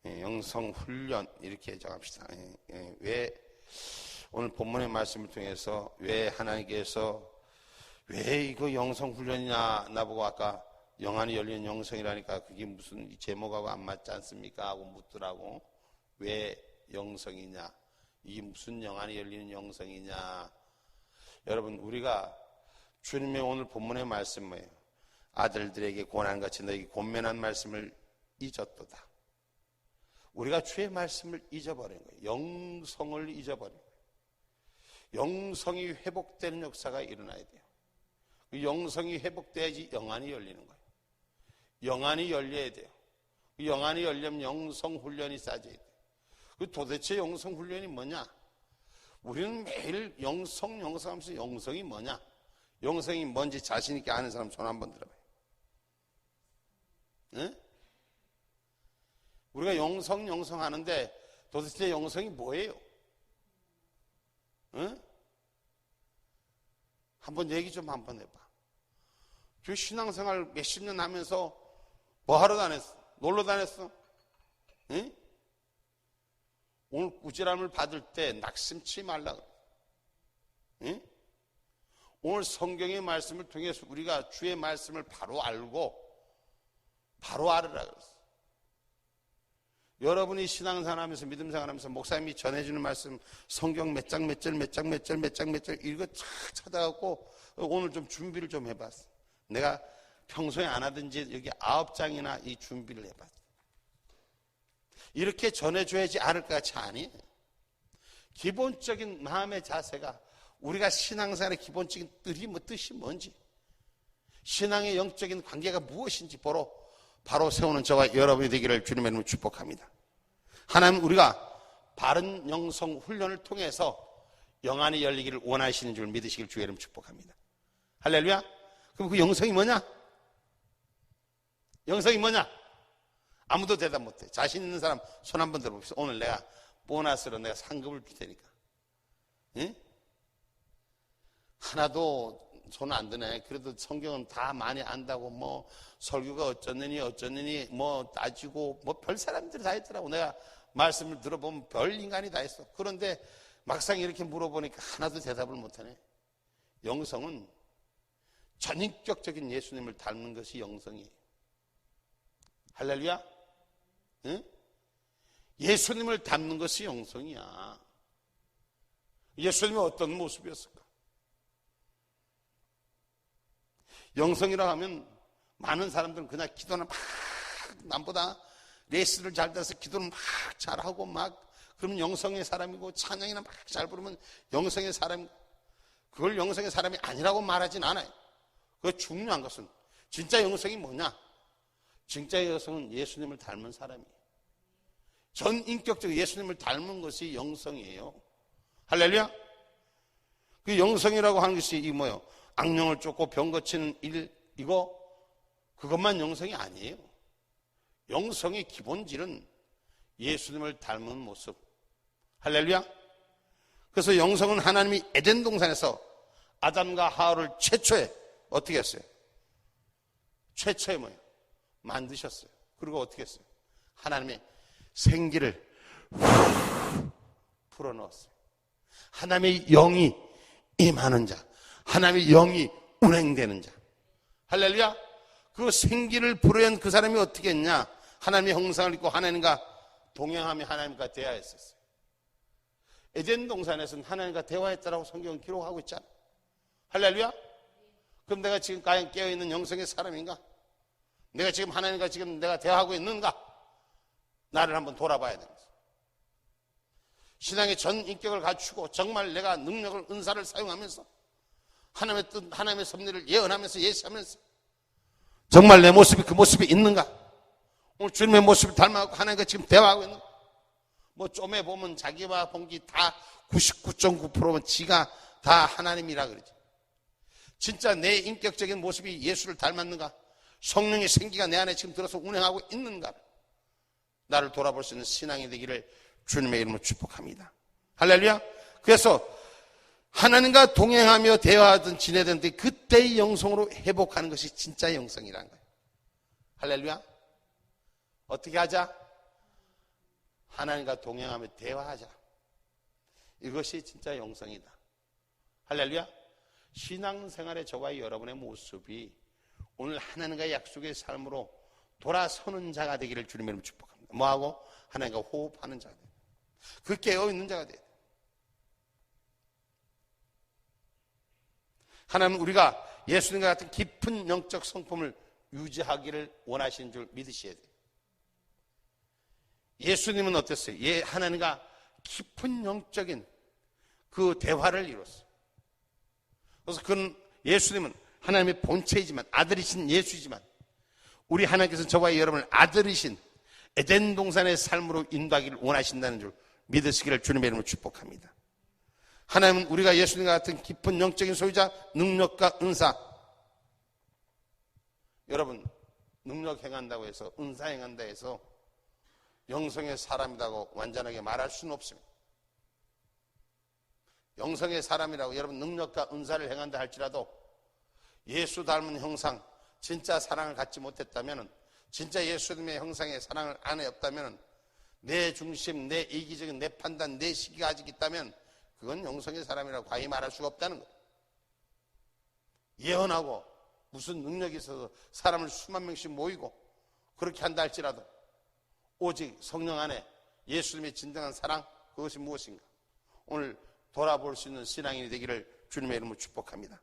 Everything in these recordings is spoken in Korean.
영성 훈련 이렇게 정합시다. 왜 오늘 본문의 말씀을 통해서 왜 하나님께서 왜 이거 영성 훈련이냐 나보고 아까 영안이 열리는 영성이라니까 그게 무슨 제목하고 안 맞지 않습니까? 하고 묻더라고. 왜 영성이냐? 이게 무슨 영안이 열리는 영성이냐? 여러분 우리가 주님의 오늘 본문의 말씀 뭐예요? 아들들에게 고난같이 너에게 권면한 말씀을 잊었도다. 우리가 주의 말씀을 잊어버린 거예요. 영성을 잊어버린 거예요. 영성이 회복되는 역사가 일어나야 돼요. 그 영성이 회복돼야지 영안이 열리는 거예요. 영안이 열려야 돼요. 그 영안이 열려면 영성 훈련이 쌓여야 돼요. 그 도대체 영성 훈련이 뭐냐? 우리는 매일 영성 하면서 영성이 뭐냐? 영성이 뭔지 자신 있게 아는 사람 손 한번 들어봐요. 네? 우리가 영성 하는데 도대체 영성이 뭐예요? 네? 한번 얘기 좀 한번 해봐. 저 신앙생활 몇십 년 하면서 뭐 하러 다녔어? 놀러 다녔어? 네? 오늘 꾸지람을 받을 때 낙심치 말라 그래. 네? 오늘 성경의 말씀을 통해서 우리가 주의 말씀을 바로 알고 바로 알으라 그랬어. 여러분이 신앙생활하면서 믿음생활하면서 목사님이 전해주는 말씀 성경 몇 장 몇 절 이거 쫙 찾아갖고 오늘 좀 준비를 좀 해봤어. 내가 평소에 안 하든지 여기 9장이나 이 준비를 해봤어. 이렇게 전해줘야지 않을 것 같이 아니에요. 기본적인 마음의 자세가 우리가 신앙생활의 기본적인 뜻이 뭔지, 신앙의 영적인 관계가 무엇인지 바로 세우는 저와 여러분이 되기를 주님의 이름으로 축복합니다. 하나님 우리가 바른 영성 훈련을 통해서 영안이 열리기를 원하시는 줄 믿으시길 주의 이름 축복합니다. 할렐루야. 그럼 그 영성이 뭐냐? 영성이 뭐냐? 아무도 대답 못해. 자신 있는 사람 손 한번 들어봅시다. 오늘 내가 보너스로 내가 상급을 줄 테니까. 응? 하나도 손 안 드네. 그래도 성경은 다 많이 안다고 뭐 설교가 어쩌느니 뭐 따지고 뭐 별 사람들이 다 있더라고. 내가 말씀을 들어보면 별 인간이 다 있어. 그런데 막상 이렇게 물어보니까 하나도 대답을 못하네. 영성은 전인격적인 예수님을 닮는 것이 영성이에요. 할렐루야. 응? 예수님을 닮는 것이 영성이야. 예수님이 어떤 모습이었을까? 영성이라 하면 많은 사람들은 그냥 기도는 막 남보다 레슨을 잘 돼서 기도는 막 잘하고 막 그러면 영성의 사람이고 찬양이나 막 잘 부르면 영성의 사람, 그걸 영성의 사람이 아니라고 말하진 않아요. 그 중요한 것은 진짜 영성이 뭐냐? 진짜 영성은 예수님을 닮은 사람이에요. 전인격적으로 예수님을 닮은 것이 영성이에요. 할렐루야. 그 영성이라고 하는 것이 이 뭐예요? 악령을 쫓고 병 고치는 일, 그것만 영성이 아니에요. 영성의 기본질은 예수님을 닮은 모습. 할렐루야. 그래서 영성은 하나님이 에덴 동산에서 아담과 하와를 최초에 어떻게 했어요? 최초에 뭐예요? 만드셨어요. 그리고 어떻게 했어요? 하나님의 생기를 풀어넣었어요. 하나님의 영이 임하는 자, 하나님의 영이 운행되는 자. 할렐루야. 그 생기를 불어연 그 사람이 어떻게 했냐? 하나님의 형상을 입고 하나님과 동행하며 하나님과 대화했었어요. 에덴 동산에서는 하나님과 대화했다라고 성경은 기록하고 있잖아. 할렐루야. 그럼 내가 지금 과연 깨어있는 영성의 사람인가? 내가 지금 하나님과 지금 내가 대화하고 있는가? 나를 한번 돌아봐야 됩니다. 신앙의 전 인격을 갖추고 정말 내가 능력을, 은사를 사용하면서 하나님의 뜻, 하나님의 섭리를 예언하면서 예시하면서 정말 내 모습이 그 모습이 있는가? 오늘 주님의 모습을 닮아가고 하나님과 지금 대화하고 있는가? 뭐 좀에 보면 자기와 본기 다 99.9%면 지가 다 하나님이라 그러지. 진짜 내 인격적인 모습이 예수를 닮았는가? 성령의 생기가 내 안에 지금 들어서 운행하고 있는가? 나를 돌아볼 수 있는 신앙이 되기를 주님의 이름으로 축복합니다. 할렐루야. 그래서 하나님과 동행하며 대화하든 지내든 그때의 영성으로 회복하는 것이 진짜 영성이라는 거예요. 할렐루야. 어떻게 하자? 하나님과 동행하며 대화하자. 이것이 진짜 영성이다. 할렐루야. 신앙생활의 저와 여러분의 모습이 오늘 하나님과의 약속의 삶으로 돌아서는 자가 되기를 주님의 이름으로 축복합니다. 뭐하고? 하나님과 호흡하는 자가 됩니다. 그 깨어있는 자가 돼야 돼요. 하나님은 우리가 예수님과 같은 깊은 영적 성품을 유지하기를 원하시는 줄 믿으셔야 돼요. 예수님은 어땠어요? 하나님과 깊은 영적인 그 대화를 이뤘어요. 그래서 예수님은 하나님의 본체이지만, 아들이신 예수이지만, 우리 하나님께서 저와 여러분을 아들이신 에덴 동산의 삶으로 인도하기를 원하신다는 줄 믿으시기를 주님의 이름으로 축복합니다. 하나님은 우리가 예수님과 같은 깊은 영적인 소유자, 능력과 은사. 여러분, 능력 행한다고 해서, 은사 행한다 해서 영성의 사람이라고 완전하게 말할 수는 없습니다. 영성의 사람이라고 여러분 능력과 은사를 행한다 할지라도 예수 닮은 형상, 진짜 사랑을 갖지 못했다면, 진짜 예수님의 형상의 사랑을 안에 없다면, 내 중심, 내 이기적인 내 판단, 내 시기가 아직 있다면 그건 영성의 사람이라고 과히 말할 수가 없다는 거예요. 예언하고 무슨 능력이 있어서 사람을 수만 명씩 모이고 그렇게 한다 할지라도 오직 성령 안에 예수님의 진정한 사랑, 그것이 무엇인가? 오늘 돌아볼 수 있는 신앙인이 되기를 주님의 이름으로 축복합니다.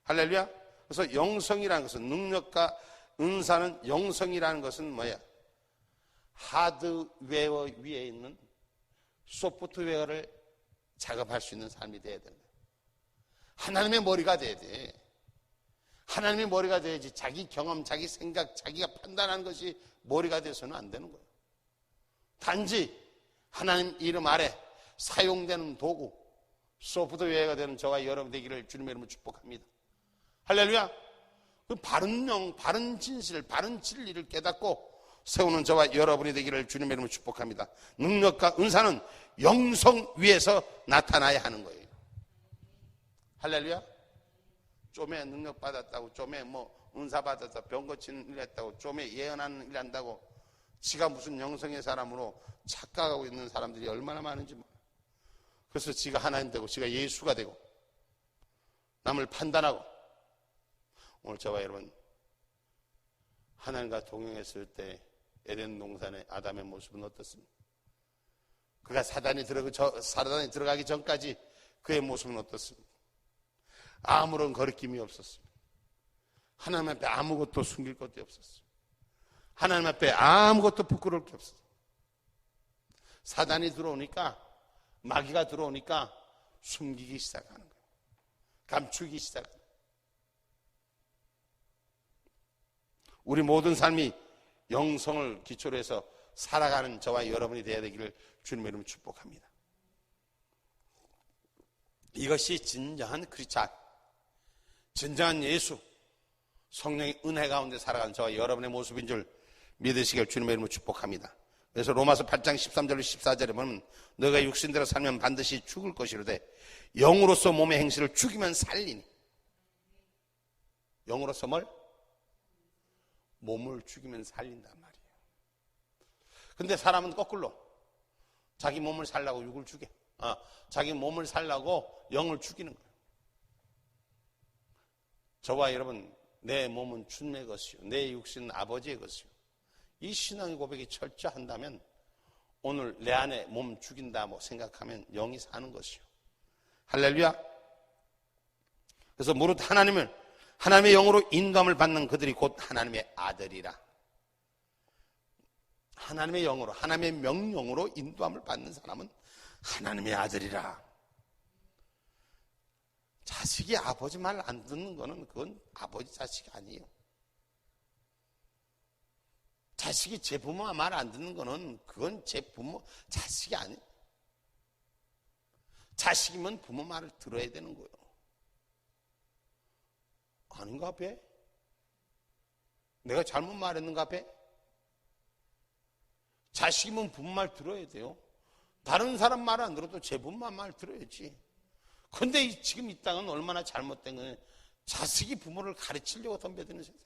할렐루야. 그래서 영성이라는 것은, 능력과 은사는, 영성이라는 것은 뭐야? 하드웨어 위에 있는 소프트웨어를 작업할 수 있는 삶이 돼야 된다. 하나님의 머리가 돼야 돼. 하나님의 머리가 돼야지 자기 경험, 자기 생각, 자기가 판단하는 것이 머리가 돼서는 안 되는 거예요. 단지 하나님 이름 아래 사용되는 도구, 소프트웨어가 되는 저와 여러분 되기를 주님의 이름으로 축복합니다. 할렐루야. 그 바른 영, 바른 진실, 바른 진리를 깨닫고 세우는 저와 여러분이 되기를 주님의 이름으로 축복합니다. 능력과 은사는 영성 위에서 나타나야 하는 거예요. 할렐루야. 좀에 능력 받았다고, 좀에 은사 받았다, 병 고치는 일 했다고, 좀에 예언하는 일 한다고 지가 무슨 영성의 사람으로 착각하고 있는 사람들이 얼마나 많은지 몰라요. 그래서 지가 하나님 되고 지가 예수가 되고 남을 판단하고. 오늘 저와 여러분, 하나님과 동행했을 때 에덴 동산의 아담의 모습은 어떻습니까? 그가 사단이 들어가기 전까지 그의 모습은 어떻습니까? 아무런 거리낌이 없었습니다. 하나님 앞에 아무것도 숨길 것도 없었어요. 하나님 앞에 아무것도 부끄러울 게 없었어요. 사단이 들어오니까, 마귀가 들어오니까 숨기기 시작하는 거예요. 감추기 시작하는 거예요. 우리 모든 삶이 영성을 기초로 해서 살아가는 저와 여러분이 되어야 되기를 주님의 이름으로 축복합니다. 이것이 진정한 크리스찬, 진정한 예수, 성령의 은혜 가운데 살아가는 저와 여러분의 모습인 줄 믿으시길 주님의 이름으로 축복합니다. 그래서 로마서 8장 13절로 14절에 보면, 너가 육신대로 살면 반드시 죽을 것이로되 영으로서 몸의 행실을 죽이면 살리니. 영으로서 뭘? 몸을 죽이면 살린단 말이에요. 근데 사람은 거꾸로 자기 몸을 살려고 육을 죽여. 자기 몸을 살려고 영을 죽이는 거예요. 저와 여러분, 내 몸은 주님의 것이요, 내 육신은 아버지의 것이요. 이 신앙의 고백이 철저한다면 오늘 내 안에 몸 죽인다 생각하면 영이 사는 것이요. 할렐루야. 그래서 무릇 하나님의 영으로 인도함을 받는 그들이 곧 하나님의 아들이라. 하나님의 영으로, 하나님의 명령으로 인도함을 받는 사람은 하나님의 아들이라. 자식이 아버지 말 안 듣는 거는 그건 아버지 자식이 아니에요. 자식이 제 부모 말 안 듣는 거는 그건 제 부모 자식이 아니에요. 자식이면 부모 말을 들어야 되는 거예요. 아닌가 봐? 내가 잘못 말했는가 봐? 자식이면 부모 말 들어야 돼요. 다른 사람 말 안 들어도 제 부모 말 들어야지. 근데 지금 이 땅은 얼마나 잘못된 거예요. 자식이 부모를 가르치려고 덤벼드는 세상.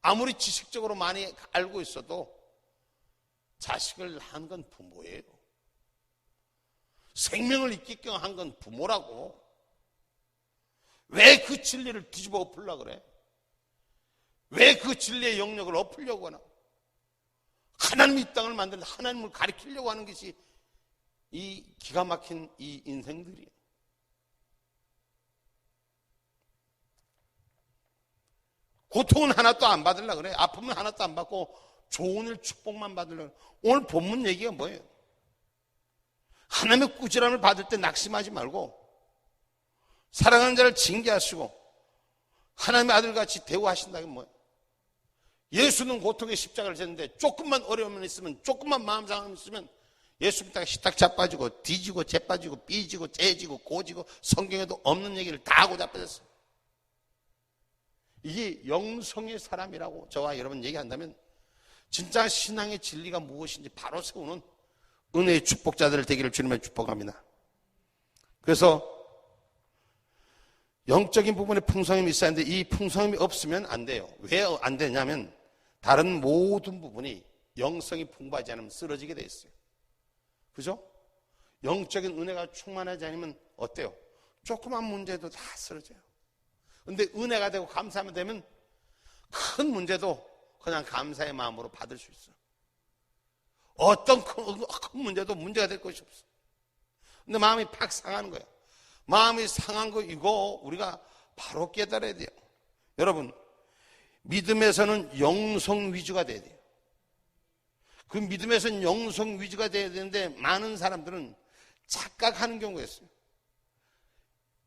아무리 지식적으로 많이 알고 있어도 자식을 한 건 부모예요. 생명을 있게끔 한 건 부모라고. 왜 그 진리를 뒤집어 엎으려고 그래? 왜 그 진리의 영역을 엎으려고 하나? 하나님이 이 땅을 만들어 하나님을 가리키려고 하는 것이 이 기가 막힌 이 인생들이에요. 고통은 하나도 안 받으려고 그래. 아픔은 하나도 안 받고 좋은 일 축복만 받으려고 그래. 오늘 본문 얘기가 뭐예요? 하나님의 꾸지람을 받을 때 낙심하지 말고 사랑하는 자를 징계하시고 하나님의 아들같이 대우하신다는 게 뭐예요? 예수는 고통의 십자가를 졌는데 조금만 어려움이 있으면, 조금만 마음 상함이 있으면 예수 믿다가 시딱 자빠지고 뒤지고 재빠지고 삐지고 째지고 고지고 성경에도 없는 얘기를 다 하고 자빠졌어요. 이게 영성의 사람이라고 저와 여러분 얘기한다면 진짜 신앙의 진리가 무엇인지 바로 세우는 은혜의 축복자들 되기를 주님의 축복합니다. 그래서 영적인 부분에 풍성함이 있어야 하는데 이 풍성함이 없으면 안 돼요. 왜 안 되냐면 다른 모든 부분이 영성이 풍부하지 않으면 쓰러지게 돼 있어요. 그죠? 영적인 은혜가 충만하지 않으면 어때요? 조그만 문제도 다 쓰러져요. 근데 은혜가 되고 감사하면 되면 큰 문제도 그냥 감사의 마음으로 받을 수 있어요. 어떤 큰 문제도 문제가 될 것이 없어요. 근데 마음이 팍 상하는 거예요. 마음이 상한 거 이거 우리가 바로 깨달아야 돼요. 여러분, 믿음에서는 영성 위주가 돼야 돼요. 그 믿음에서는 영성 위주가 돼야 되는데 많은 사람들은 착각하는 경우가 있어요.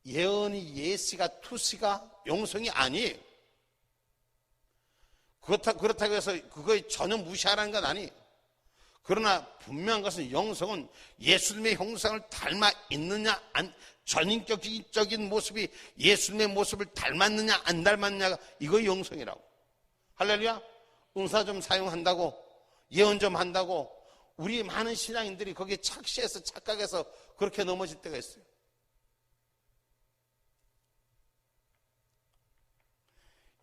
예언이 예시가 투시가 영성이 아니에요. 그렇다고 해서 그거에 전혀 무시하라는 건 아니에요. 그러나 분명한 것은 영성은 예수님의 형상을 닮아 있느냐, 전인격적인 모습이 예수님의 모습을 닮았느냐, 안 닮았느냐가 이거 영성이라고. 할렐루야? 은사 좀 사용한다고, 예언 좀 한다고, 우리 많은 신앙인들이 거기에 착시해서 착각해서 그렇게 넘어질 때가 있어요.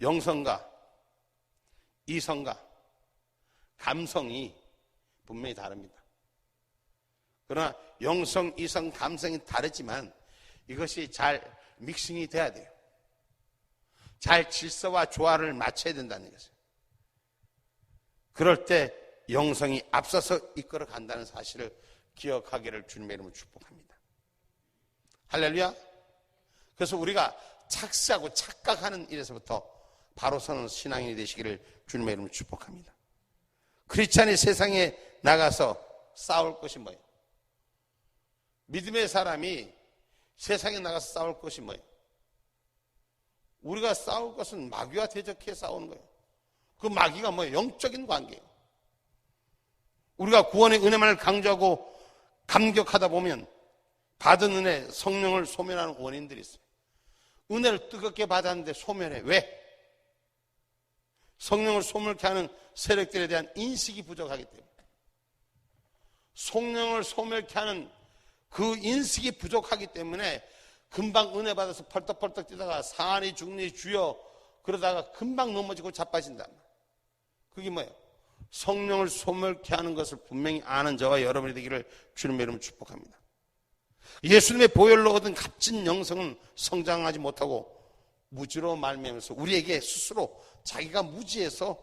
영성과 이성과 감성이 분명히 다릅니다. 그러나 영성, 이성, 감성이 다르지만 이것이 잘 믹싱이 돼야 돼요. 잘 질서와 조화를 맞춰야 된다는 것이에요. 그럴 때 영성이 앞서서 이끌어 간다는 사실을 기억하기를 주님의 이름으로 축복합니다. 할렐루야. 그래서 우리가 착시하고 착각하는 일에서부터 바로 서는 신앙인이 되시기를 주님의 이름으로 축복합니다. 크리스찬이 세상에 나가서 싸울 것이 뭐예요? 믿음의 사람이 세상에 나가서 싸울 것이 뭐예요? 우리가 싸울 것은 마귀와 대적해 싸우는 거예요. 그 마귀가 뭐예요? 영적인 관계예요. 우리가 구원의 은혜만을 강조하고 감격하다 보면 받은 은혜, 성령을 소멸하는 원인들이 있어요. 은혜를 뜨겁게 받았는데 소멸해. 왜? 성령을 소멸케 하는 세력들에 대한 인식이 부족하기 때문에. 성령을 소멸케 하는 그 인식이 부족하기 때문에 금방 은혜 받아서 펄떡펄떡 뛰다가 사안이 죽니 주여 그러다가 금방 넘어지고 자빠진단 말이에요. 그게 뭐예요? 성령을 소멸케 하는 것을 분명히 아는 저와 여러분이 되기를 주님의 이름으로 축복합니다. 예수님의 보혈로 얻은 값진 영성은 성장하지 못하고 무지로 말미암아서 우리에게 스스로 자기가 무지해서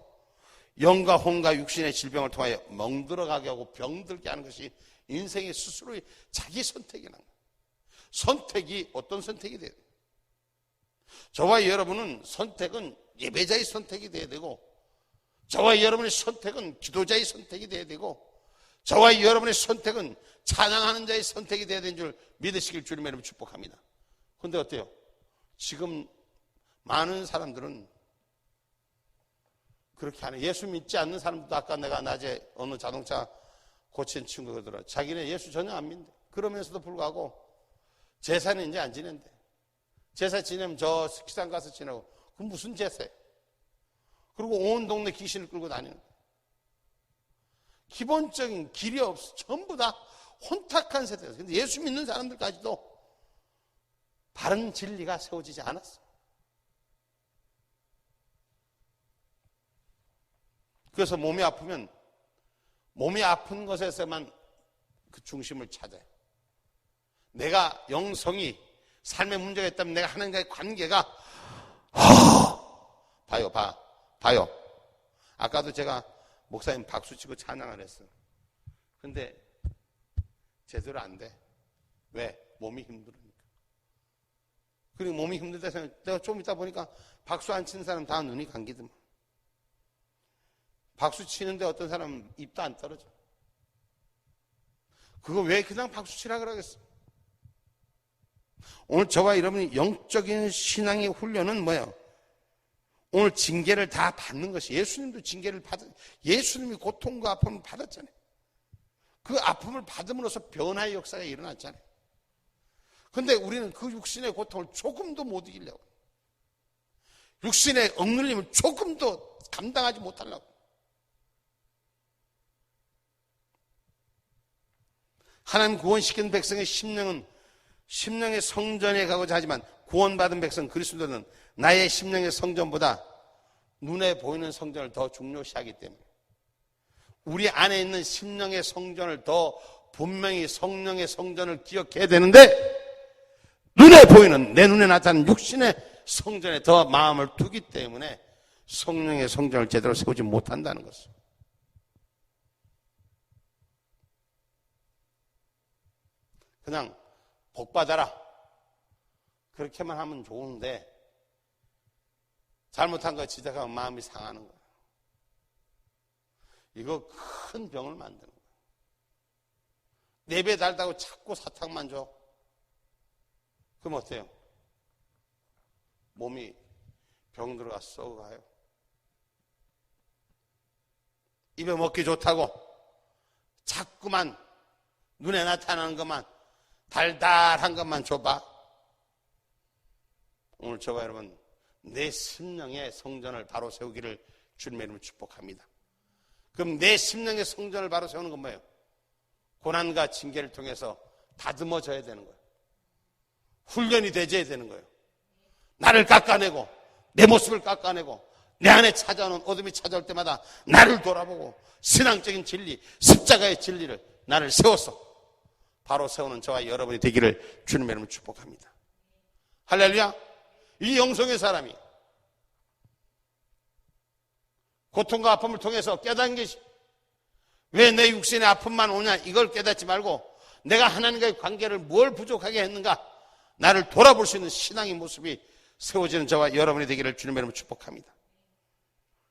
영과 혼과 육신의 질병을 통하여 멍들어가게 하고 병들게 하는 것이 인생의 스스로의 자기 선택이라는 거예요. 선택이 어떤 선택이 돼야 돼요? 저와 여러분은 선택은 예배자의 선택이 돼야 되고, 저와 여러분의 선택은 기도자의 선택이 돼야 되고, 저와 여러분의 선택은 찬양하는 자의 선택이 돼야 되는 줄 믿으시길 주님의 이름으로 축복합니다. 그런데 어때요? 지금 많은 사람들은 그렇게 하네. 예수 믿지 않는 사람들도 아까 내가 낮에 어느 자동차 고친 친구가 들어 자기는 예수 전혀 안 믿는데 그러면서도 불구하고 제사는 이제 안 지낸대. 제사 지내면 저 식당 가서 지내고 그건 무슨 제사예요? 그리고 온 동네 귀신을 끌고 다니는 거예요. 기본적인 길이 없어. 전부 다 혼탁한 세대예요. 근데 예수 믿는 사람들까지도 바른 진리가 세워지지 않았어. 그래서 몸이 아프면 몸이 아픈 것에서만 그 중심을 찾아요. 내가 영성이 삶에 문제가 있다면 내가 하나님과의 관계가 봐요. 아까도 제가 목사님 박수치고 찬양을 했어요. 근데 제대로 안 돼. 왜? 몸이 힘들으니까. 그리고 몸이 힘들다 해서 내가 좀 있다 보니까 박수 안 치는 사람 다 눈이 감기더만. 박수 치는데 어떤 사람은 입도 안 떨어져. 그거 왜 그냥 박수 치라 그러겠어? 오늘 저와 여러분이 영적인 신앙의 훈련은 뭐예요? 오늘 징계를 다 받는 것이, 예수님도 징계를 예수님이 고통과 아픔을 받았잖아요. 그 아픔을 받음으로써 변화의 역사가 일어났잖아요. 그런데 우리는 그 육신의 고통을 조금도 못 이기려고, 육신의 억눌림을 조금도 감당하지 못하려고. 하나님 구원시킨 백성의 심령은 심령의 성전에 가고자 하지만 구원받은 백성 그리스도는 나의 심령의 성전보다 눈에 보이는 성전을 더 중요시하기 때문에 우리 안에 있는 심령의 성전을 더 분명히 성령의 성전을 기억해야 되는데, 눈에 보이는 내 눈에 나타나는 육신의 성전에 더 마음을 두기 때문에 성령의 성전을 제대로 세우지 못한다는 것을. 그냥 복받아라 그렇게만 하면 좋은데 잘못한 거 지적하면 마음이 상하는 거야. 이거 큰 병을 만드는 거야. 4배 달다고 자꾸 사탕만 줘. 그럼 어때요? 몸이 병 들어가 썩어가요. 입에 먹기 좋다고 자꾸만 눈에 나타나는 것만, 달달한 것만 줘봐. 오늘 저와 여러분, 내 심령의 성전을 바로 세우기를 주님의 이름으로 축복합니다. 그럼 내 심령의 성전을 바로 세우는 건 뭐예요? 고난과 징계를 통해서 다듬어져야 되는 거예요. 훈련이 되져야 되는 거예요. 나를 깎아내고, 내 모습을 깎아내고, 내 안에 찾아오는 어둠이 찾아올 때마다 나를 돌아보고 신앙적인 진리, 십자가의 진리를 나를 세워서 바로 세우는 저와 여러분이 되기를 주님의 이름으로 축복합니다. 할렐루야. 이 영성의 사람이 고통과 아픔을 통해서 깨닫는 것이, 왜 내 육신의 아픔만 오냐, 이걸 깨닫지 말고 내가 하나님과의 관계를 뭘 부족하게 했는가, 나를 돌아볼 수 있는 신앙의 모습이 세워지는 저와 여러분이 되기를 주님의 이름으로 축복합니다.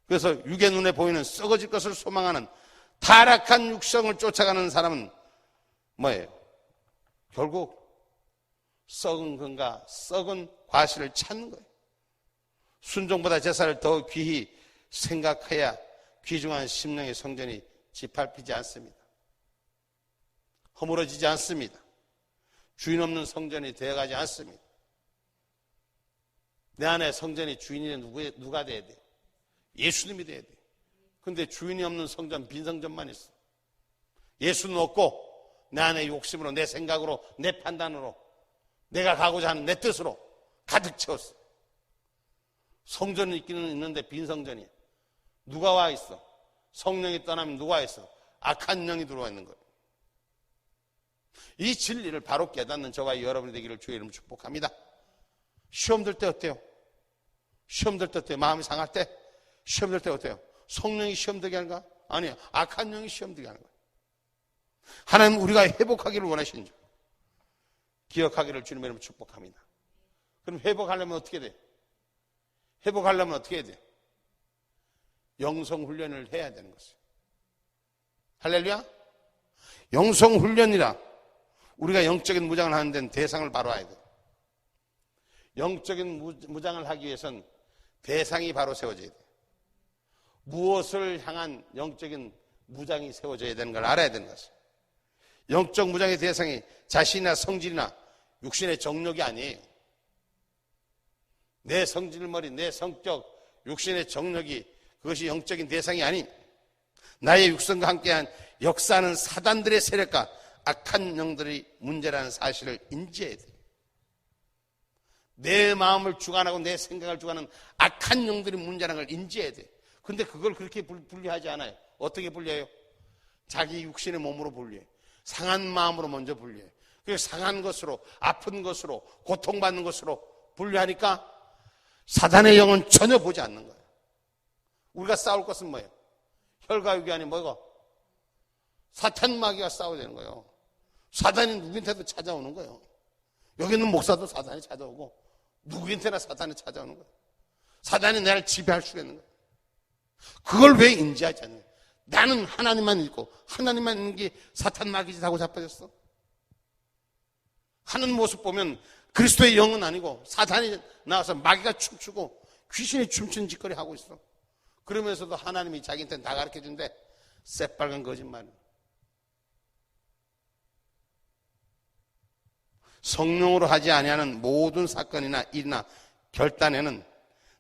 그래서 육의 눈에 보이는 썩어질 것을 소망하는 타락한 육성을 쫓아가는 사람은 뭐예요? 결국 썩은 건가, 썩은 과실을 찾는 거예요. 순종보다 제사를 더 귀히 생각해야 귀중한 심령의 성전이 짓밟히지 않습니다. 허물어지지 않습니다. 주인 없는 성전이 되어가지 않습니다. 내 안에 성전이 주인이 누가 돼야 돼요? 예수님이 돼야 돼요. 근데 주인이 없는 성전, 빈 성전만 있어. 예수는 없고 내 안에 욕심으로, 내 생각으로, 내 판단으로, 내가 가고자 하는 내 뜻으로 가득 채웠어. 성전은 있기는 있는데 빈 성전이야. 누가 와 있어? 성령이 떠나면 누가 와 있어? 악한 영이 들어와 있는 거예요. 이 진리를 바로 깨닫는 저와 여러분이 되기를 주의 이름으로 축복합니다. 시험 들 때 어때요? 시험 들 때 어때요? 마음이 상할 때? 시험 들 때 어때요? 성령이 시험 들게 하는가? 아니요. 악한 영이 시험 들게 하는 거예요. 하나님 우리가 회복하기를 원하시는 줄 기억하기를 주님의 이름으로 축복합니다. 그럼 회복하려면 어떻게 돼? 회복하려면 어떻게 해야 돼? 영성 훈련을 해야 되는 것이에요. 할렐루야? 영성 훈련이라 우리가 영적인 무장을 하는 데는 대상을 바로 해야 돼요. 영적인 무장을 하기 위해서는 대상이 바로 세워져야 돼요. 무엇을 향한 영적인 무장이 세워져야 되는 걸 알아야 되는 것이에요. 영적 무장의 대상이 자신이나 성질이나 육신의 정욕이 아니에요. 내 성질머리, 내 성격, 육신의 정욕이 그것이 영적인 대상이 아닌 나의 육성과 함께한 역사하는 사단들의 세력과 악한 영들이 문제라는 사실을 인지해야 돼요. 내 마음을 주관하고 내 생각을 주관하는 악한 영들이 문제라는 걸 인지해야 돼요. 근데 그걸 그렇게 분리하지 않아요. 어떻게 분리해요? 자기 육신의 몸으로 분류해. 상한 마음으로 먼저 분류해. 그래서 상한 것으로, 아픈 것으로, 고통받는 것으로 분류하니까 사단의 영은 전혀 보지 않는 거예요. 우리가 싸울 것은 뭐예요? 혈과 육이 아닌 뭐가? 사탄 마귀가 싸워야 되는 거예요. 사단이 누구한테도 찾아오는 거예요. 여기 있는 목사도 사단이 찾아오고 누구한테나 사단이 찾아오는 거예요. 사단이 나를 지배할 수가 있는 거예요. 그걸 왜 인지하지 않아요? 나는 하나님만 믿고 하나님만 있는 게 사탄 마귀짓하고 자빠졌어. 하는 모습 보면 그리스도의 영은 아니고 사탄이 나와서 마귀가 춤추고 귀신이 춤추는 짓거리 하고 있어. 그러면서도 하나님이 자기한테 다 가르쳐준대. 새빨간 거짓말. 성령으로 하지 아니하는 모든 사건이나 일이나 결단에는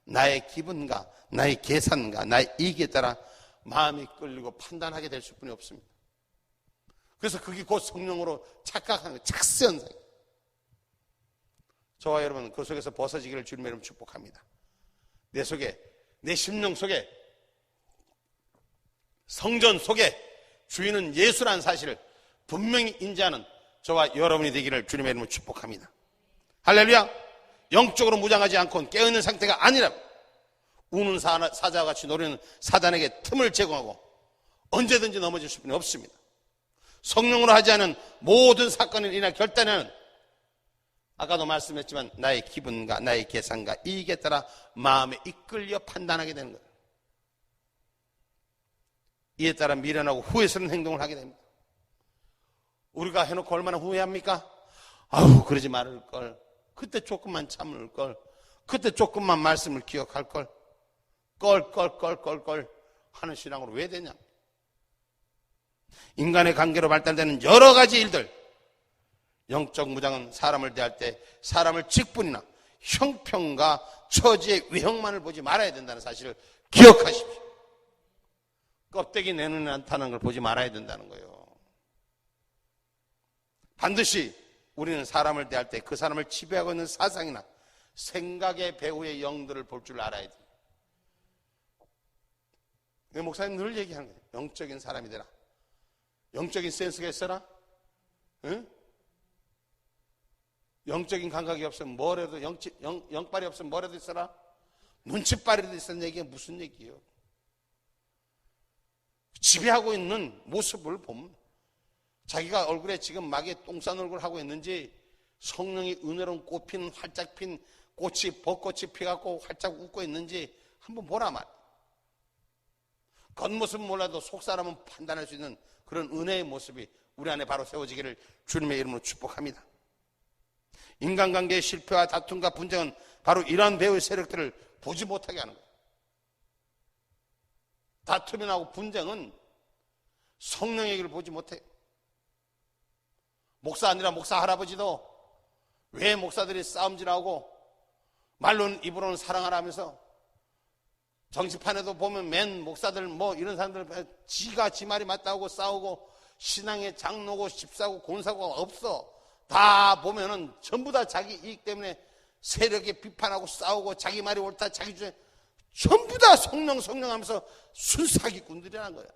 나의 기분과 나의 계산과 나의 이익에 따라 마음이 끌리고 판단하게 될 수뿐이 없습니다. 그래서 그게 곧 성령으로 착각하는 거예요. 착스현상이에요. 저와 여러분 그 속에서 벗어지기를 주님의 이름으로 축복합니다. 내 속에, 내 심령 속에, 성전 속에 주인은 예수라는 사실을 분명히 인지하는 저와 여러분이 되기를 주님의 이름으로 축복합니다. 할렐루야. 영적으로 무장하지 않고는 깨어있는 상태가 아니라 우는 사자와 같이 노리는 사단에게 틈을 제공하고 언제든지 넘어질 수뿐이 없습니다. 성령으로 하지 않은 모든 사건이나 결단에는 아까도 말씀했지만 나의 기분과 나의 계산과 이익에 따라 마음에 이끌려 판단하게 되는 거예요. 이에 따라 미련하고 후회스러운 행동을 하게 됩니다. 우리가 해놓고 얼마나 후회합니까? 아우 그러지 말을 걸, 그때 조금만 참을 걸, 그때 조금만 말씀을 기억할 걸, 껄 하는 신앙으로 왜 되냐? 인간의 관계로 발달되는 여러 가지 일들, 영적 무장은 사람을 대할 때 사람을 직분이나 형평과 처지의 외형만을 보지 말아야 된다는 사실을 기억하십시오. 껍데기 내 눈에 나타나는 걸 보지 말아야 된다는 거예요. 반드시 우리는 사람을 대할 때 그 사람을 지배하고 있는 사상이나 생각의 배후의 영들을 볼 줄 알아야 돼요. 목사님 늘 얘기하는 거예요. 영적인 사람이 되라. 영적인 센스가 있어라. 응? 영적인 감각이 없으면 뭐래도 영빨이 없으면 뭐래도 있어라. 눈치빨이라도 있었는 얘기가 무슨 얘기예요? 지배하고 있는 모습을 보면 자기가 얼굴에 지금 마귀의 똥 싼 얼굴 하고 있는지 성령이 은혜로운 꽃 피는 활짝 핀 꽃이 벚꽃이 피갖고 활짝 웃고 있는지 한번 보라 말. 겉모습은 몰라도 속사람은 판단할 수 있는 그런 은혜의 모습이 우리 안에 바로 세워지기를 주님의 이름으로 축복합니다. 인간관계의 실패와 다툼과 분쟁은 바로 이러한 배후의 세력들을 보지 못하게 하는 거예요. 다툼이나 분쟁은 성령의 길을 보지 못해요. 목사 아니라 목사 할아버지도 왜 목사들이 싸움질하고 말로는 입으로는 사랑하라면서 정치판에도 보면 맨 목사들 뭐 이런 사람들 지가 지 말이 맞다고 싸우고 신앙의 장로고 집사고 권사고가 없어. 다 보면은 전부 다 자기 이익 때문에 세력에 비판하고 싸우고 자기 말이 옳다 자기 주장 전부 다 성령 하면서 순사기꾼들이라는 거예요.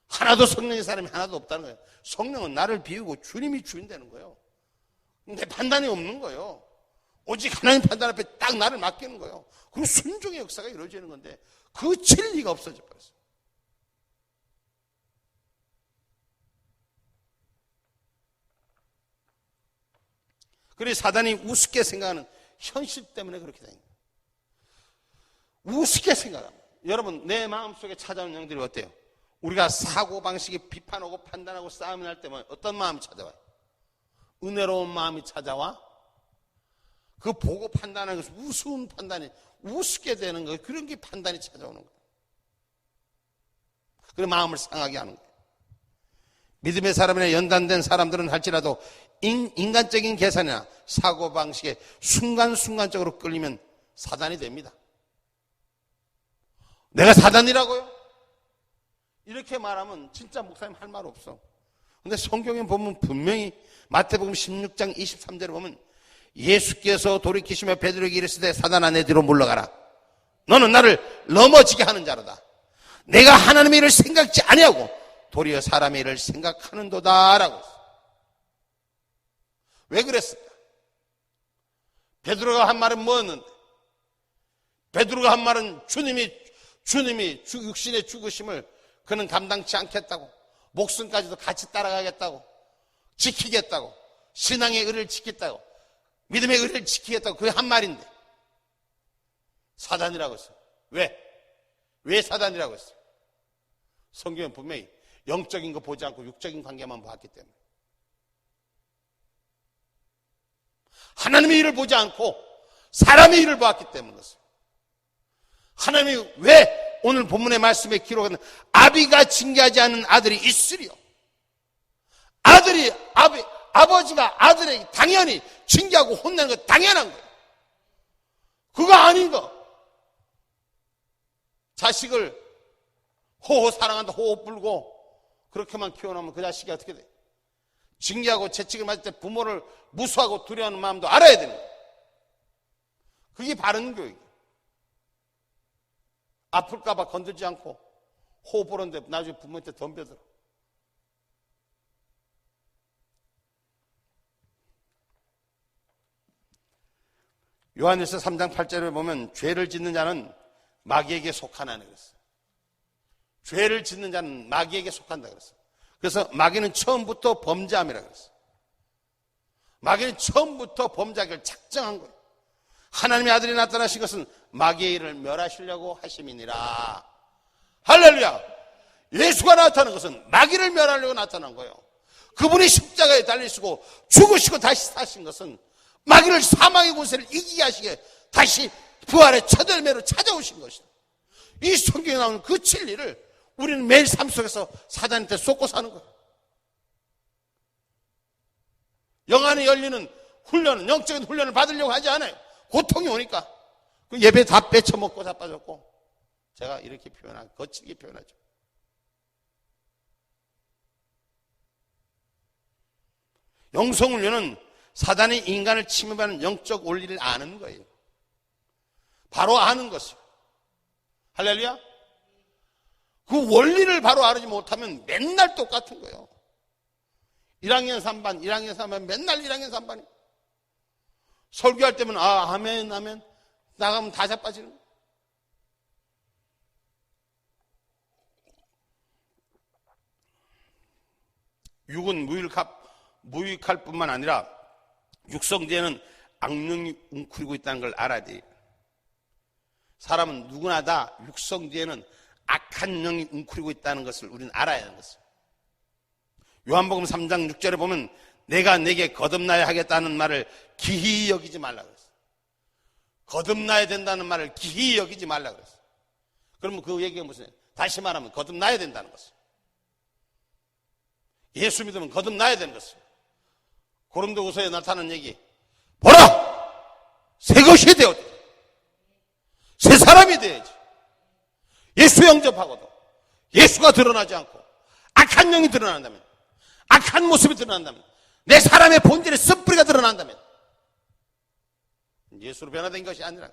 하나도 성령의 사람이 하나도 없다는 거예요. 성령은 나를 비우고 주님이 주인 되는 거예요. 내 판단이 없는 거예요. 오직 하나님 판단 앞에 딱 나를 맡기는 거예요. 그럼 순종의 역사가 이루어지는 건데 그 진리가 없어져 버렸어요. 그래서 사단이 우습게 생각하는 현실 때문에 그렇게 되는 거예요. 우습게 생각합니다. 여러분 내 마음속에 찾아오는 영들이 어때요? 우리가 사고방식이 비판하고 판단하고 싸움이 날 때면 어떤 마음이 찾아와요? 은혜로운 마음이 찾아와? 그 보고 판단하는 것은 우스운 판단이 우습게 되는 거예요. 그런 게 판단이 찾아오는 거예요. 그래서 마음을 상하게 하는 거예요. 믿음의 사람이나 연단된 사람들은 할지라도 인간적인 계산이나 사고방식에 순간순간적으로 끌리면 사단이 됩니다. 내가 사단이라고요? 이렇게 말하면 진짜 목사님 할 말 없어. 근데 성경에 보면 분명히 마태복음 16장 23절에 보면 예수께서 돌이키시며 베드로에게 이르시되 사단아 내 뒤로 물러가라. 너는 나를 넘어지게 하는 자로다. 내가 하나님의 일을 생각지 아니하고 도리어 사람의 일을 생각하는도다라고 했어요. 왜 그랬을까? 베드로가 한 말은 뭐였는데? 베드로가 한 말은 주님이 육신의 죽으심을 그는 감당치 않겠다고, 목숨까지도 같이 따라가겠다고, 지키겠다고, 신앙의 의를 지키겠다고, 믿음의 의를 지키겠다고, 그게 한 말인데 사단이라고 했어요. 왜 사단이라고 했어요? 성경은 분명히 영적인 거 보지 않고 육적인 관계만 봤기 때문에, 하나님의 일을 보지 않고 사람의 일을 보았기 때문이었어요. 하나님이 왜 오늘 본문의 말씀에 기록하는 아비가 징계하지 않은 아들이 있으리요? 아버지가 아들에게 당연히 징계하고 혼내는 거 당연한 거예요. 그거 아닌 거. 자식을 호호 사랑한다, 호호 불고 그렇게만 키워놓으면 그 자식이 어떻게 돼? 징계하고 채찍을 맞을 때 부모를 무수하고 두려워하는 마음도 알아야 되는 거예요. 그게 바른 교육이에요. 아플까봐 건들지 않고 호흡 보는데 나중에 부모한테 덤벼들어. 요한일서 3장 8절에 보면 죄를 짓는 자는 마귀에게 속하나니 그랬어요. 죄를 짓는 자는 마귀에게 속한다 그랬어요. 그래서 마귀는 처음부터 범죄함이라 그랬어요. 마귀는 처음부터 범죄하기를 작정한 거예요. 하나님의 아들이 나타나신 것은 마귀의 일을 멸하시려고 하심이니라. 할렐루야. 예수가 나타난 것은 마귀를 멸하려고 나타난 거예요. 그분이 십자가에 달리시고 죽으시고 다시 사신 것은 마귀를, 사망의 권세를 이기게 하시게 다시 부활의 첫 열매로 찾아오신 것이다. 이 성경에 나오는 그 진리를 우리는 매일 삶 속에서 사단한테 쏟고 사는 거예요. 영 안에 열리는 훈련은, 영적인 훈련을 받으려고 하지 않아요. 고통이 오니까 그 예배 다 뺏쳐먹고 자빠졌고, 제가 이렇게 거칠게 표현하죠. 영성훈련은 사단이 인간을 침입하는 영적 원리를 아는 거예요. 바로 아는 것이요. 할렐루야. 그 원리를 바로 알지 못하면 맨날 똑같은 거예요. 1학년 3반, 1학년 3반, 맨날 1학년 3반이. 설교할 때면 아멘 아멘, 나가면 다 자빠지는 거예요. 육은 무익할 뿐만 아니라 육성지에는 악령이 웅크리고 있다는 걸 알아야 돼요. 사람은 누구나 다 육성지에는 악한 영이 웅크리고 있다는 것을 우리는 알아야 하는 것이에요. 요한복음 3장 6절에 보면 내가 내게 거듭나야 하겠다는 말을 기히 여기지 말라 그랬어요. 거듭나야 된다는 말을 기히 여기지 말라 그랬어요. 그러면 그 얘기가 무슨, 다시 말하면 거듭나야 된다는 것이에요. 예수 믿으면 거듭나야 되는 것이에요. 고린도후서에 나타난 얘기, 보라! 새 것이 되었다. 새 사람이 되어야지. 예수 영접하고도 예수가 드러나지 않고 악한 영이 드러난다면, 악한 모습이 드러난다면, 내 사람의 본질의 씀뿌리가 드러난다면 예수로 변화된 것이 아니라,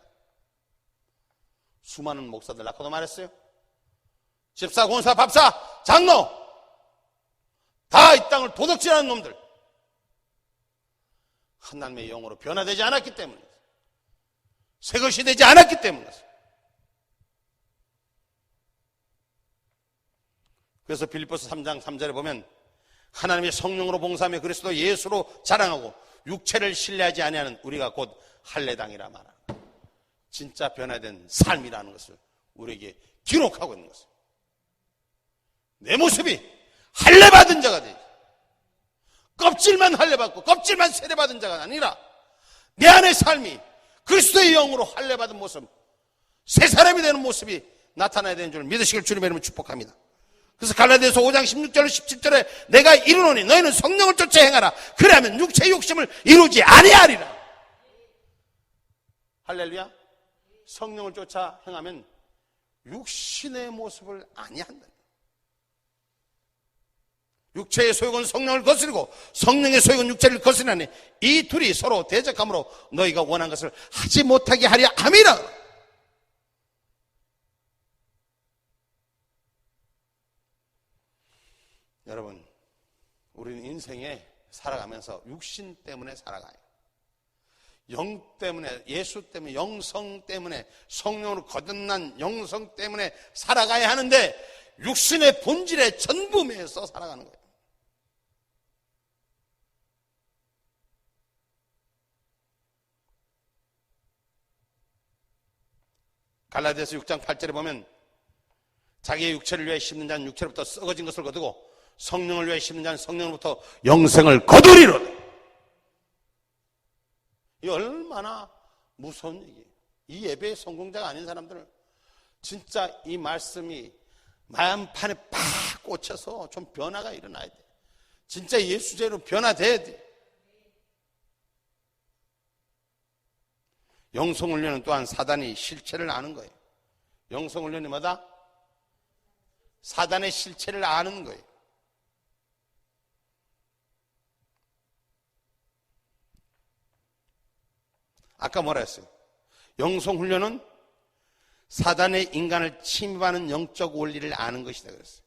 수많은 목사들 낳고도 말했어요. 집사, 권사, 밥사, 장로 다 이 땅을 도둑질하는 놈들, 하나님의 영으로 변화되지 않았기 때문에, 새 것이 되지 않았기 때문에. 그래서 빌립보서 3장 3절에 보면 하나님의 성령으로 봉사하며 그리스도 예수로 자랑하고 육체를 신뢰하지 아니하는 우리가 곧 할례당이라 말하는, 진짜 변화된 삶이라는 것을 우리에게 기록하고 있는 것입니다. 내 모습이 할례받은 자가 되지, 껍질만 할례받고 껍질만 세례받은 자가 아니라 내 안의 삶이 그리스도의 영으로 할례받은 모습, 새 사람이 되는 모습이 나타나야 되는 줄 믿으시길 주님의 이름으로 축복합니다. 그래서 갈라디아서 5장 16절로 17절에 내가 이르노니 너희는 성령을 쫓아 행하라. 그래야면 육체의 욕심을 이루지 아니하리라. 할렐루야. 성령을 쫓아 행하면 육신의 모습을 아니한다. 육체의 소욕은 성령을 거스르고 성령의 소욕은 육체를 거스르나니 이 둘이 서로 대적함으로 너희가 원한 것을 하지 못하게 하려 함이라. 여러분, 우리는 인생에 살아가면서 육신 때문에 살아가요. 영 때문에, 예수 때문에, 영성 때문에, 성령으로 거듭난 영성 때문에 살아가야 하는데 육신의 본질에 전부매서 살아가는 거예요. 갈라디아서 6장 8절에 보면 자기의 육체를 위해 심는 자는 육체로부터 썩어진 것을 거두고 성령을 위해 심는 자는 성령으로부터 영생을 거두리로다. 이 얼마나 무서운 얘기예요. 이 예배의 성공자가 아닌 사람들은 진짜 이 말씀이 마음판에 팍 꽂혀서 좀 변화가 일어나야 돼. 진짜 예수제로 변화돼야 돼. 영성훈련은 또한 사단이 실체를 아는 거예요. 영성훈련이 뭐다? 사단의 실체를 아는 거예요. 아까 뭐라 했어요? 영성훈련은 사단의 인간을 침입하는 영적 원리를 아는 것이다 그랬어요.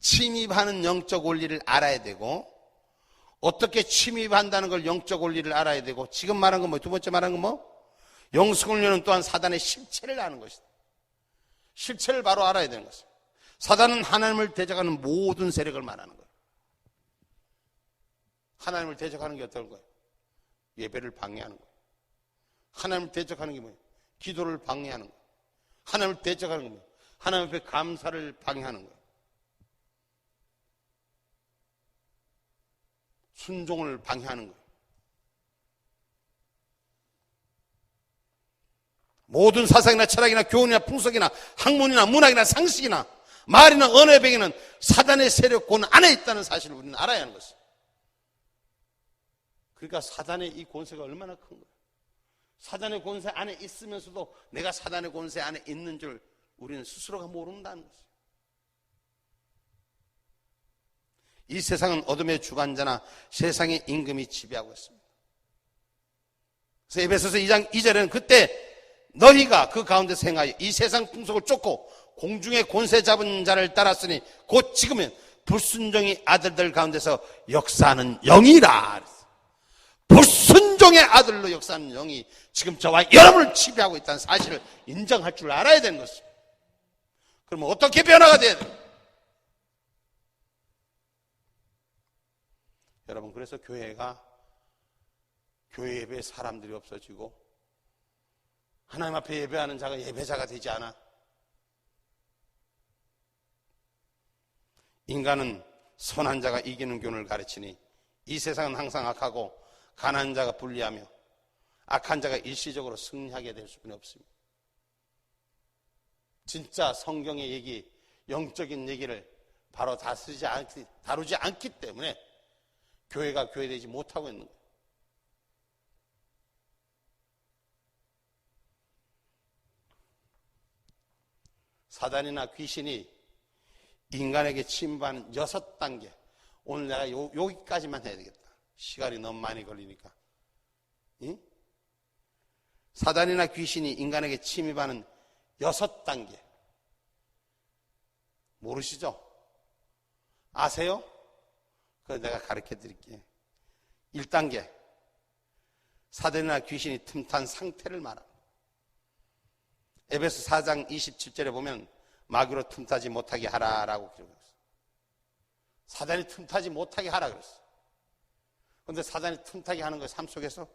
침입하는 영적 원리를 알아야 되고, 어떻게 침입한다는 걸 영적 원리를 알아야 되고, 지금 말한 건 뭐, 두 번째 말한 건 뭐? 영성훈련은 또한 사단의 실체를 아는 것이다. 실체를 바로 알아야 되는 것이다. 사단은 하나님을 대적하는 모든 세력을 말하는 거예요. 하나님을 대적하는 게 어떤 거예요? 예배를 방해하는 거예요. 하나님을 대적하는 게 뭐예요? 기도를 방해하는 거예요. 하나님을 대적하는 게 뭐예요? 하나님 앞에 감사를 방해하는 거예요. 순종을 방해하는 거예요. 모든 사상이나 철학이나 교훈이나 풍속이나 학문이나 문학이나 상식이나 말이나 언어의 배경에는 사단의 세력권 안에 있다는 사실을 우리는 알아야 하는 것이죠. 그러니까 사단의 이 권세가 얼마나 큰 거예요. 사단의 권세 안에 있으면서도 내가 사단의 권세 안에 있는 줄 우리는 스스로가 모른다는 것이죠. 이 세상은 어둠의 주관자나 세상의 임금이 지배하고 있습니다. 그래서 에베소서 2장 2절에는 그때 너희가 그 가운데서 행하여 이 세상 풍속을 쫓고 공중의 권세 잡은 자를 따랐으니 곧 지금은 불순종의 아들들 가운데서 역사하는 영이라. 불순종의 아들로 역사하는 영이 지금 저와 여러분을 지배하고 있다는 사실을 인정할 줄 알아야 되는 것입니다. 그러면 어떻게 변화가 돼야 돼요? 여러분, 그래서 교회가 교회 예배에 사람들이 없어지고 하나님 앞에 예배하는 자가 예배자가 되지 않아. 인간은 선한 자가 이기는 교훈을 가르치니 이 세상은 항상 악하고 가난한 자가 불리하며 악한 자가 일시적으로 승리하게 될 수밖에 없습니다. 진짜 성경의 얘기, 영적인 얘기를 바로 다루지 않기 때문에 교회가 교회되지 못하고 있는 거예요. 사단이나 귀신이 인간에게 침입하는 6단계. 오늘 내가 여기까지만 해야 되겠다. 시간이 너무 많이 걸리니까. 응? 사단이나 귀신이 인간에게 침입하는 6단계. 모르시죠? 아세요? 그래서 내가 가르쳐 드릴게요. 1단계. 사단이나 귀신이 틈탄 상태를 말합니다. 에베소 4장 27절에 보면 마귀로 틈타지 못하게 하라라고 기록했어요. 사단이 틈타지 못하게 하라 그랬어요. 그런데 사단이 틈타게 하는 거예요. 삶 속에서.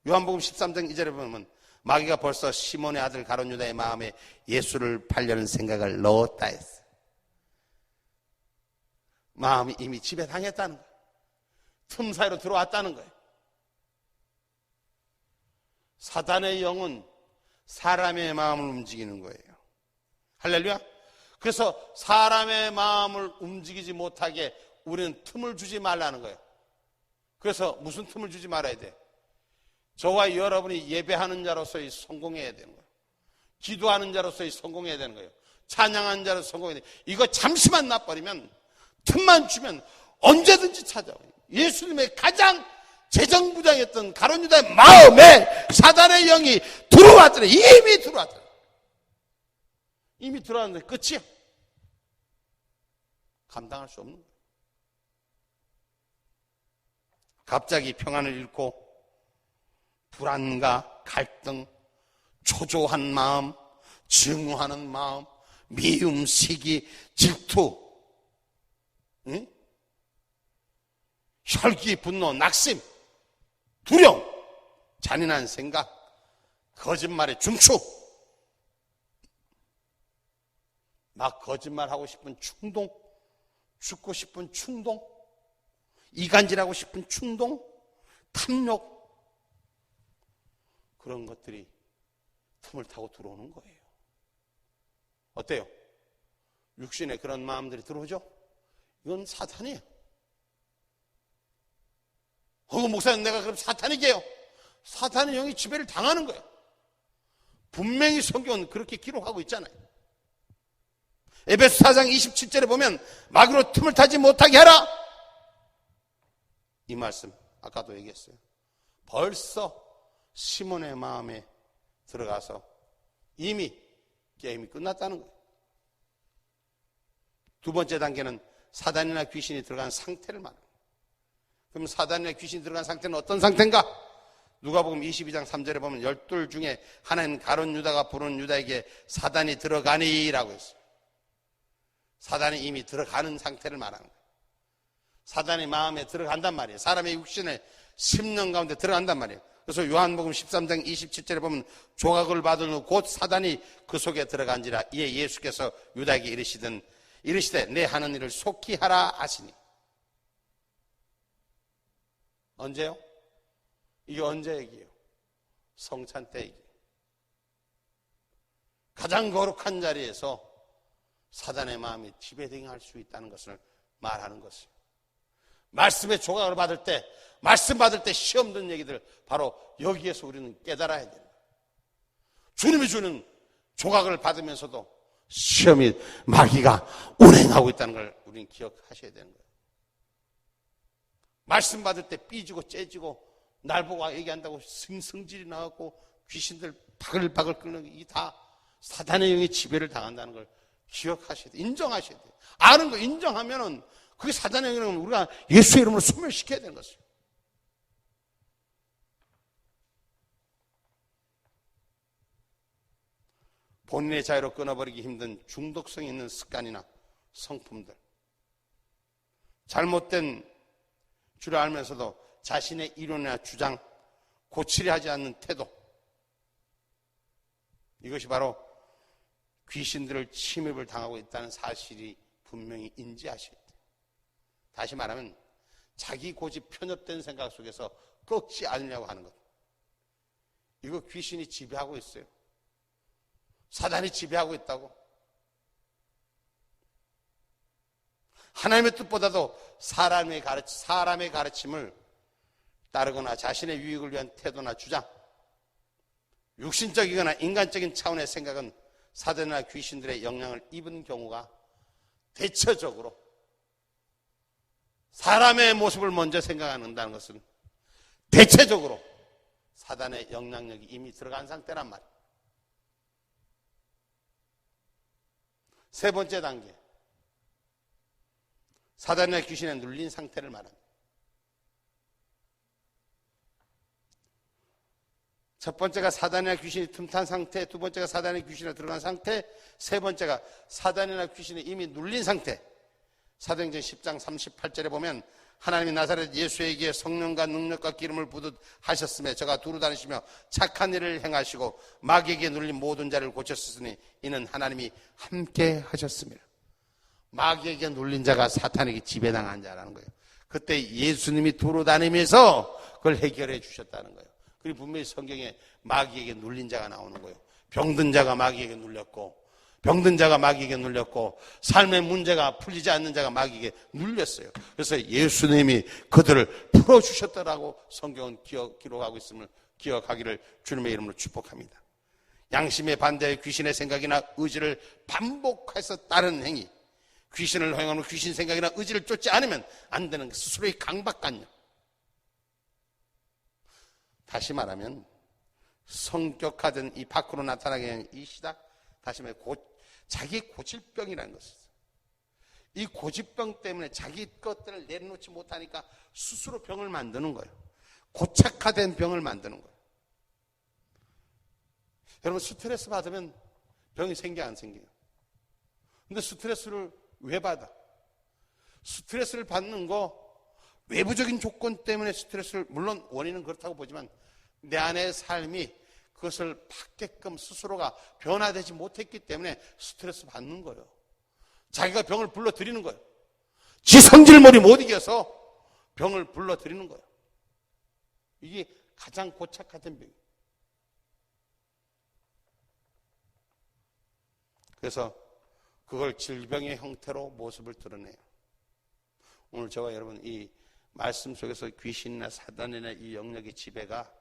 요한복음 13장 2절에 보면 마귀가 벌써 시몬의 아들 가룟 유다의 마음에 예수를 팔려는 생각을 넣었다 했어요. 마음이 이미 지배당했다는 거예요. 틈 사이로 들어왔다는 거예요. 사단의 영은 사람의 마음을 움직이는 거예요. 할렐루야. 그래서 사람의 마음을 움직이지 못하게 우리는 틈을 주지 말라는 거예요. 그래서 무슨 틈을 주지 말아야 돼? 저와 여러분이 예배하는 자로서의 성공해야 되는 거예요. 기도하는 자로서의 성공해야 되는 거예요. 찬양하는 자로서 성공해야 돼요. 이거 잠시만 놔버리면, 틈만 주면 언제든지 찾아와요. 예수님의 가장 재정부장했던 가룟 유다의 마음에 사단의 영이 들어왔더니, 이미 들어왔더니, 이미 들어왔는데 끝이야. 감당할 수 없는 거예요. 갑자기 평안을 잃고 불안과 갈등, 초조한 마음, 증오하는 마음, 미움, 시기, 질투, 응? 혈기, 분노, 낙심, 두려움, 잔인한 생각, 거짓말의 중추, 막 거짓말하고 싶은 충동, 죽고 싶은 충동, 이간질하고 싶은 충동, 탐욕, 그런 것들이 틈을 타고 들어오는 거예요. 어때요? 육신에 그런 마음들이 들어오죠? 이건 사탄이에요. 목사님, 내가 그럼 사탄이게요? 사탄의 영이 지배를 당하는 거예요. 분명히 성경은 그렇게 기록하고 있잖아요. 에베소 4장 27절에 보면 마귀로 틈을 타지 못하게 하라, 이 말씀 아까도 얘기했어요. 벌써 시몬의 마음에 들어가서 이미 게임이 끝났다는 거예요. 두 번째 단계는 사단이나 귀신이 들어간 상태를 말합니다. 그럼 사단이나 귀신이 들어간 상태는 어떤 상태인가? 누가복음 22장 3절에 보면 12 중에 하나는 가룟 유다가 부르는 유다에게 사단이 들어가니 라고 했어요. 사단이 이미 들어가는 상태를 말하는 거예요. 사단이 마음에 들어간단 말이에요. 사람의 육신에 10년 가운데 들어간단 말이에요. 그래서 요한복음 13장 27절에 보면 조각을 받은 후 곧 사단이 그 속에 들어간지라. 이에 예수께서 유다에게 이르시되 내 하는 일을 속히 하라 하시니. 언제요? 이게 언제 얘기예요? 성찬 때 얘기예요. 가장 거룩한 자리에서 사단의 마음이 지배당할 수 있다는 것을 말하는 것이에요. 말씀의 조각을 받을 때, 말씀 받을 때 시험 든 얘기들, 바로 여기에서 우리는 깨달아야 됩니다. 주님이 주는 조각을 받으면서도 시험이, 마귀가 운행하고 있다는 걸 우리는 기억하셔야 되는 거예요. 말씀 받을 때 삐지고 째지고 날 보고 얘기한다고 승질이 나고 귀신들 바글바글 끓는 게 이게 다 사단의 영의 지배를 당한다는 걸 기억하셔야 돼요. 인정하셔야 돼요. 아는 거 인정하면은 그게 사단의 영이라면 우리가 예수의 이름으로 소멸시켜야 되는 것이에요. 본인의 자유로 끊어버리기 힘든 중독성이 있는 습관이나 성품들, 잘못된 줄 알면서도 자신의 이론이나 주장, 고치려 하지 않는 태도, 이것이 바로 귀신들을 침입을 당하고 있다는 사실이 분명히 인지하셔야 돼요. 다시 말하면 자기 고집 편협된 생각 속에서 꺾지 않으려고 하는 것, 이거 귀신이 지배하고 있어요. 사단이 지배하고 있다고. 하나님의 뜻보다도 사람의 가르침을 따르거나 자신의 유익을 위한 태도나 주장, 육신적이거나 인간적인 차원의 생각은 사단이나 귀신들의 영향을 입은 경우가 대체적으로, 사람의 모습을 먼저 생각한다는 것은 대체적으로 사단의 영향력이 이미 들어간 상태란 말이에요. 세 번째 단계, 사단이나 귀신에 눌린 상태를 말합니다. 첫 번째가 사단이나 귀신이 틈탄 상태, 두 번째가 사단이나 귀신에 들어간 상태, 세 번째가 사단이나 귀신이 이미 눌린 상태. 사도행전 10장 38절에 보면 하나님이 나사렛 예수에게 성령과 능력과 기름을 부듯 하셨으며 저가 두루 다니시며 착한 일을 행하시고 마귀에게 눌린 모든 자를 고쳤으니 이는 하나님이 함께 하셨습니다. 마귀에게 눌린 자가 사탄에게 지배당한 자라는 거예요. 그때 예수님이 두루 다니면서 그걸 해결해 주셨다는 거예요. 그리고 분명히 성경에 마귀에게 눌린 자가 나오는 거예요. 병든 자가 마귀에게 눌렸고, 삶의 문제가 풀리지 않는 자가 마귀에게 눌렸어요. 그래서 예수님이 그들을 풀어주셨다라고 성경은 기록하고 있음을 기억하기를 주님의 이름으로 축복합니다. 양심에 반대의 귀신의 생각이나 의지를 반복해서 따르는 행위, 귀신을 허용하는 귀신 생각이나 의지를 쫓지 않으면 안 되는 스스로의 강박관념. 다시 말하면 성격화된 이 밖으로 나타나게 하는 이 시각, 다시 말해 자기 고질병이라는 것이죠. 이 고집병 때문에 자기 것들을 내려놓지 못하니까 스스로 병을 만드는 거예요. 고착화된 병을 만드는 거예요. 여러분, 스트레스 받으면 병이 생겨 안 생겨요? 근데 스트레스를 왜 받아? 스트레스를 받는 거 외부적인 조건 때문에 스트레스를, 물론 원인은 그렇다고 보지만 내 안의 삶이 그것을 받게끔 스스로가 변화되지 못했기 때문에 스트레스 받는 거예요. 자기가 병을 불러들이는 거예요. 지 성질머리 못 이겨서 병을 불러들이는 거예요. 이게 가장 고착화된 병이에요. 그래서 그걸 질병의 형태로 모습을 드러내요. 오늘 저와 여러분 이 말씀 속에서 귀신이나 사단이나 이 영역의 지배가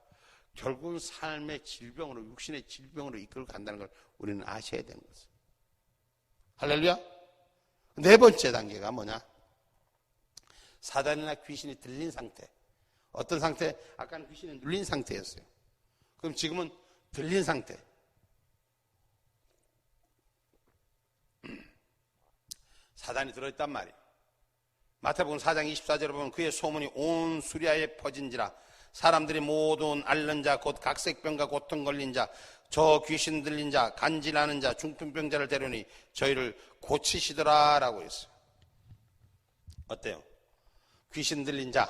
결국은 삶의 질병으로, 육신의 질병으로 이끌고 간다는 걸 우리는 아셔야 되는 거죠. 할렐루야. 네 번째 단계가 뭐냐? 사단이나 귀신이 들린 상태. 어떤 상태? 아까는 귀신이 눌린 상태였어요. 그럼 지금은 들린 상태. 사단이 들어있단 말이에요. 마태복음 4장 24절에 보면 그의 소문이 온 수리아에 퍼진지라 사람들이 모두 앓는 자 곧 각색병과 고통 걸린 자 저 귀신 들린 자 간질하는 자 중풍병자를 데려오니 저희를 고치시더라 라고 했어요. 어때요? 귀신 들린 자,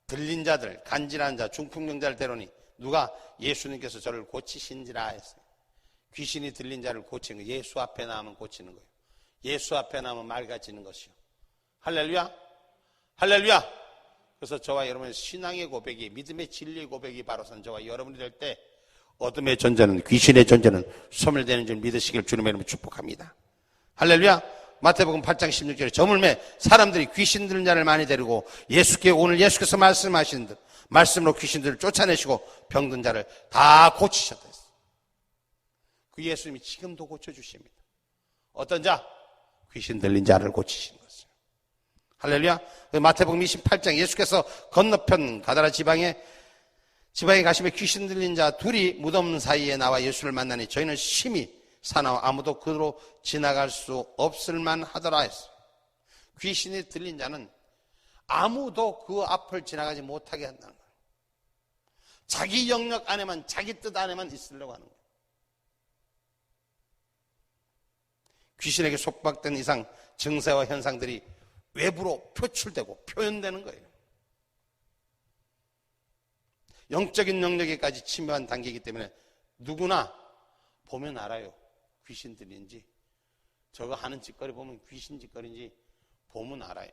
들린 자들, 간질하는 자, 중풍병자를 데려오니 누가? 예수님께서 저를 고치신지라 했어요. 귀신이 들린 자를 고치는 거예요. 예수 앞에 나오면 고치는 거예요. 예수 앞에 나오면 맑아지는 것이요. 할렐루야. 할렐루야. 그래서 저와 여러분의 신앙의 고백이, 믿음의 진리의 고백이 바로선 저와 여러분이 될 때 어둠의 존재는, 귀신의 존재는 소멸되는 줄 믿으시길 주님의 이름으로 축복합니다. 할렐루야. 마태복음 8장 16절에 저물매 사람들이 귀신 들린 자를 많이 데리고 예수께 오늘 예수께서 말씀하신 듯 말씀으로 귀신들을 쫓아내시고 병든 자를 다 고치셨다 했어요. 그 예수님이 지금도 고쳐주십니다. 어떤 자? 귀신 들린 자를 고치신 것이요. 할렐루야. 마태복음 28장 예수께서 건너편 가다라 지방에 가시며 귀신 들린 자 둘이 무덤 사이에 나와 예수를 만나니 저희는 심히 사나워 아무도 그로 지나갈 수 없을 만하더라 했어요. 귀신이 들린 자는 아무도 그 앞을 지나가지 못하게 한다는 거예요. 자기 영역 안에만, 자기 뜻 안에만 있으려고 하는 거예요. 귀신에게 속박된 이상 증세와 현상들이 외부로 표출되고 표현되는 거예요. 영적인 영역에까지 침입한 단계이기 때문에 누구나 보면 알아요. 귀신 들린지, 저거 하는 짓거리 보면 귀신 짓거리인지 보면 알아요.